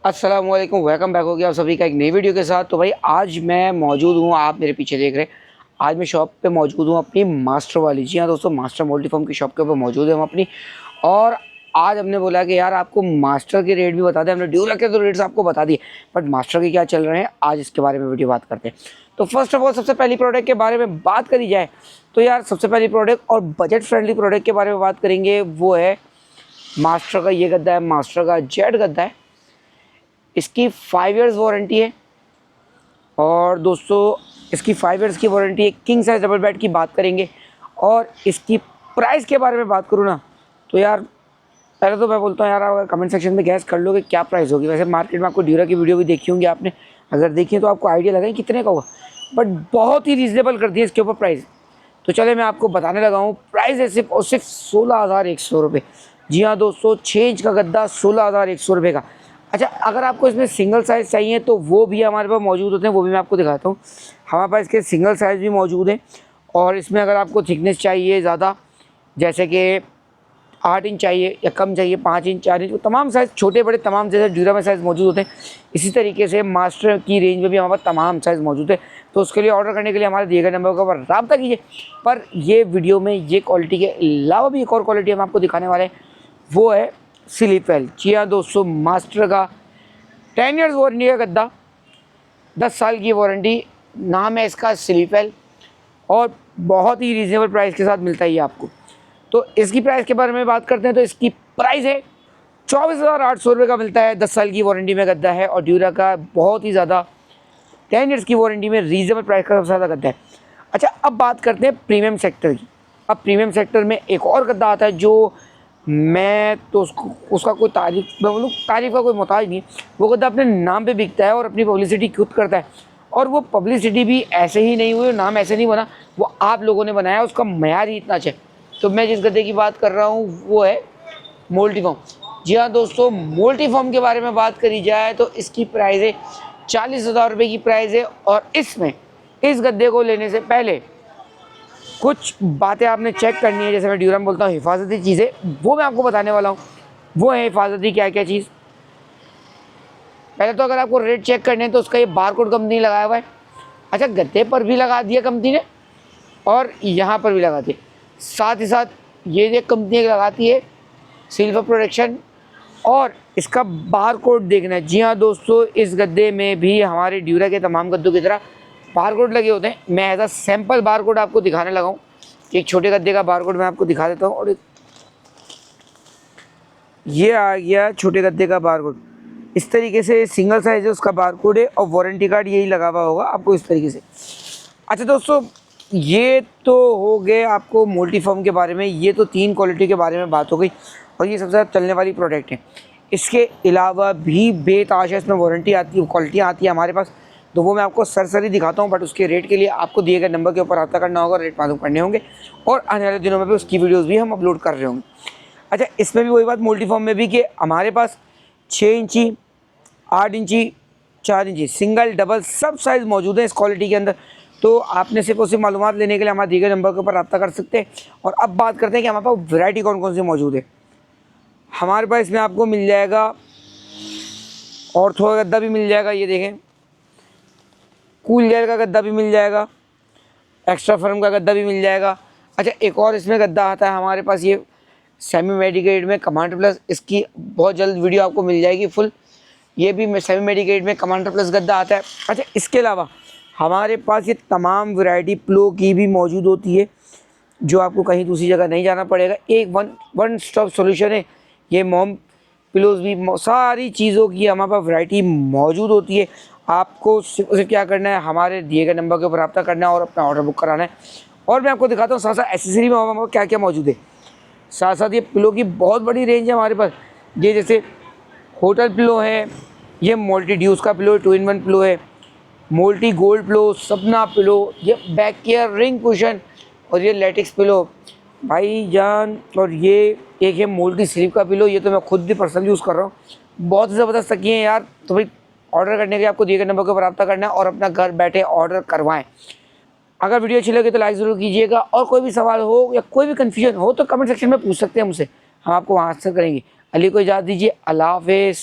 अस्सलाम वालेकुम, welcome back हो गया आप सभी का एक नई वीडियो के साथ। तो भाई आज मैं मौजूद हूँ, आप मेरे पीछे देख रहे हैं, आज मैं शॉप पे मौजूद हूँ अपनी मास्टर वाली। जी हाँ दोस्तों, मास्टर मल्टीफॉर्म की शॉप के ऊपर मौजूद है हम अपनी। और आज हमने बोला कि यार आपको मास्टर के रेट भी बता दें। हमने ड्यूरा के तो रेट्स आपको बता दिए, बट मास्टर के क्या चल रहे हैं आज इसके बारे में वीडियो बात करते हैं। तो फर्स्ट ऑफ ऑल सबसे पहली प्रोडक्ट के बारे में बात करी जाए तो यार सबसे पहली प्रोडक्ट और बजट फ्रेंडली प्रोडक्ट के बारे में बात करेंगे, वो है मास्टर का ये गद्दा है। मास्टर का जेट गद्दा है, इसकी 5 इयर्स वारंटी है। और दोस्तों इसकी 5 इयर्स की वारंटी है। किंग साइज डबल बेड की बात करेंगे और इसकी प्राइस के बारे में बात करूँ ना तो यार पहले तो मैं बोलता हूँ यार अगर कमेंट सेक्शन में गैस कर लो कि क्या प्राइस होगी। वैसे मार्केट में आपको ड्यूरा की वीडियो भी देखी होंगी आपने, अगर देखी है तो आपको आइडिया लगा कितने का होगा, बट बहुत ही रीजनेबल कर दिया इसके ऊपर प्राइस। तो चले मैं आपको बताने लगा हूँ। प्राइस है सिर्फ और सिर्फ 16,100 रुपये। जी हाँ दोस्तों, 6 इंच का गद्दा 16,100 रुपये का। अच्छा, अगर आपको इसमें सिंगल साइज़ चाहिए तो वो भी हमारे पास मौजूद होते हैं, वो भी मैं आपको दिखाता हूँ। हमारे पास इसके सिंगल साइज़ भी मौजूद हैं। और इसमें अगर आपको थिकनेस चाहिए ज़्यादा, जैसे कि 8 इंच चाहिए या कम चाहिए, 5 इंच 4 इंच, तमाम साइज़ छोटे बड़े तमाम जैसे ड्यूरा में साइज़ मौजूद होते हैं, इसी तरीके से मास्टर की रेंज में भी हमारे पास तमाम साइज़ मौजूद है। तो उसके लिए ऑर्डर करने के लिए हमारे दिए गए नंबर के ऊपर रब्ता कीजिए। पर ये वीडियो में ये क्वालिटी के अलावा भी एक और क्वालिटी हम आपको दिखाने वाले हैं, वो है स्लीप वेल। जी हाँ दोस्तों, मास्टर का 10 इयर्स वारंटी का गद्दा, 10 साल की वारंटी, नाम है इसका स्लीप वेल, और बहुत ही रीज़नेबल प्राइस के साथ मिलता है ये आपको। तो इसकी प्राइस के बारे में बात करते हैं तो इसकी प्राइस है 24,800 रुपये का मिलता है। 10 साल की वारंटी में गद्दा है और ड्यूरा का बहुत ही ज़्यादा 10 इयर्स की वारंटी में रीज़नेबल प्राइस का सबसे ज़्यादा गद्दा है। अच्छा, अब बात करते हैं प्रीमियम सेक्टर की। अब प्रीमियम सेक्टर में एक और गद्दा आता है जो मैं तो उसका कोई तारीफ मैं बोलूँ, तारीफ का कोई मोहताज नहीं। वो गद्दा अपने नाम पे बिकता है और अपनी पब्लिसिटी खुद करता है, और वो पब्लिसिटी भी ऐसे ही नहीं हुई, नाम ऐसे नहीं बना, वो आप लोगों ने बनाया, उसका मयार ही इतना अच्छा है। तो मैं जिस गद्दे की बात कर रहा हूँ वो है मल्टीफॉर्म। जी हाँ दोस्तों, मल्टीफॉर्म के बारे में बात करी जाए तो इसकी प्राइस है 40,000 रुपये की प्राइस है। और इसमें इस गद्दे को लेने से पहले कुछ बातें आपने चेक करनी है। जैसे मैं ड्यूरा में बोलता हूँ हिफाजती चीज़ें, वो मैं आपको बताने वाला हूँ। वो है हिफाजती क्या क्या चीज़। पहले तो अगर आपको रेट चेक करने हैं तो उसका ये बारकोड कंपनी लगाया हुआ है। अच्छा, गद्दे पर भी लगा दिया कंपनी ने और यहाँ पर भी लगा दिया, साथ ही साथ ये कंपनी लगाती है सिल्वर प्रोडक्शन, और इसका बारकोड देखना है। जी हाँ दोस्तों, इस गद्दे में भी हमारे ड्यूरा के तमाम गद्दों की तरह बारकोड लगे होते हैं। मैं एज अ सैम्पल बारकोड आपको दिखाने लगा हूँ। एक छोटे गद्दे का बारकोड मैं आपको दिखा देता हूँ। और ये आ गया छोटे गद्दे का बारकोड। इस तरीके से सिंगल साइज है, उसका बारकोड है और वारंटी कार्ड यही लगा हुआ होगा आपको इस तरीके से। अच्छा दोस्तों, ये तो हो गए आपको मल्टीफॉर्म के बारे में। ये तो 3 क्वालिटी के बारे में बात हो गई और ये सबसे ज़्यादा चलने वाली प्रोडक्ट है। इसके अलावा भी बेताशा इसमें वारंटी आती है, क्वालिटियाँ आती है हमारे पास, तो वो मैं आपको सरसरी दिखाता हूँ। बट उसके रेट के लिए आपको दिए गए नंबर के ऊपर रब्ता करना होगा, रेट मालूम करने होंगे, और आने वाले दिनों में भी उसकी वीडियोज़ भी हम अपलोड कर रहे होंगे। अच्छा, इसमें भी वही बात मल्टीफॉर्म में भी कि हमारे पास 6 इंची, 8 इंची, 4 इंची, सिंगल डबल सब साइज़ मौजूद है इस क्वालिटी के अंदर। तो आपने सिर्फ और सिर्फ मालूमात लेने के लिए हमारे दिए गए नंबर के ऊपर रब्ता कर सकते हैं। और अब बात करते हैं कि हमारे पास वैरायटी कौन कौन सी मौजूद है। हमारे पास इसमें आपको मिल जाएगा ऑर्थो का गद्दा भी मिल जाएगा, ये देखें, कूल जेल का गद्दा भी मिल जाएगा, एक्स्ट्रा फर्म का गद्दा भी मिल जाएगा। अच्छा, एक और इसमें गद्दा आता है हमारे पास, ये सेमी मेडिकेट में कमांडर प्लस, इसकी बहुत जल्द वीडियो आपको मिल जाएगी फुल। ये भी सेमी मेडिकेट में कमांडर प्लस गद्दा आता है। अच्छा, इसके अलावा हमारे पास ये तमाम वैरायटी पिलो की भी मौजूद होती है, जो आपको कहीं दूसरी जगह नहीं जाना पड़ेगा। एक वन स्टॉप सॉल्यूशन है ये। मॉम पिलोज़ भी, सारी चीज़ों की हमारे पास वैरायटी मौजूद होती है। आपको सिर्फ क्या करना है, हमारे दिए गए नंबर के ऊपर रब्ता करना है और अपना ऑर्डर बुक कराना है। और मैं आपको दिखाता हूँ साथ साथ एसेसरी में हमारे पास क्या क्या मौजूद है। साथ साथ ये पिलो की बहुत बड़ी रेंज है हमारे पास। ये जैसे होटल पिलो है, ये मल्टी ड्यूस का पिलो 2 in 1 पिलो है, मोल्टी गोल्ड पिलो, सपना पिलो, ये बैक केयर रिंग कुशन, और ये लेटिक्स पिलो भाई जान। और ये एक है मोल्टी स्लीप का पिलो, ये तो मैं खुद भी पर्सनली यूज़ कर रहा हूँ, बहुत ज़बरदस्त तकिए हैं यार। तो भाई ऑर्डर करने के लिए आपको दिए गए नंबर के ऊपर रब्ता करना है और अपना घर बैठे ऑर्डर करवाएं। अगर वीडियो अच्छी लगे तो लाइक ज़रूर कीजिएगा, और कोई भी सवाल हो या कोई भी कन्फ्यूजन हो तो कमेंट सेक्शन में पूछ सकते हैं मुझसे, हम आपको वहाँ आंसर करेंगे। अली को इजाज़त दीजिए, अल्लाह हाफ़िज़।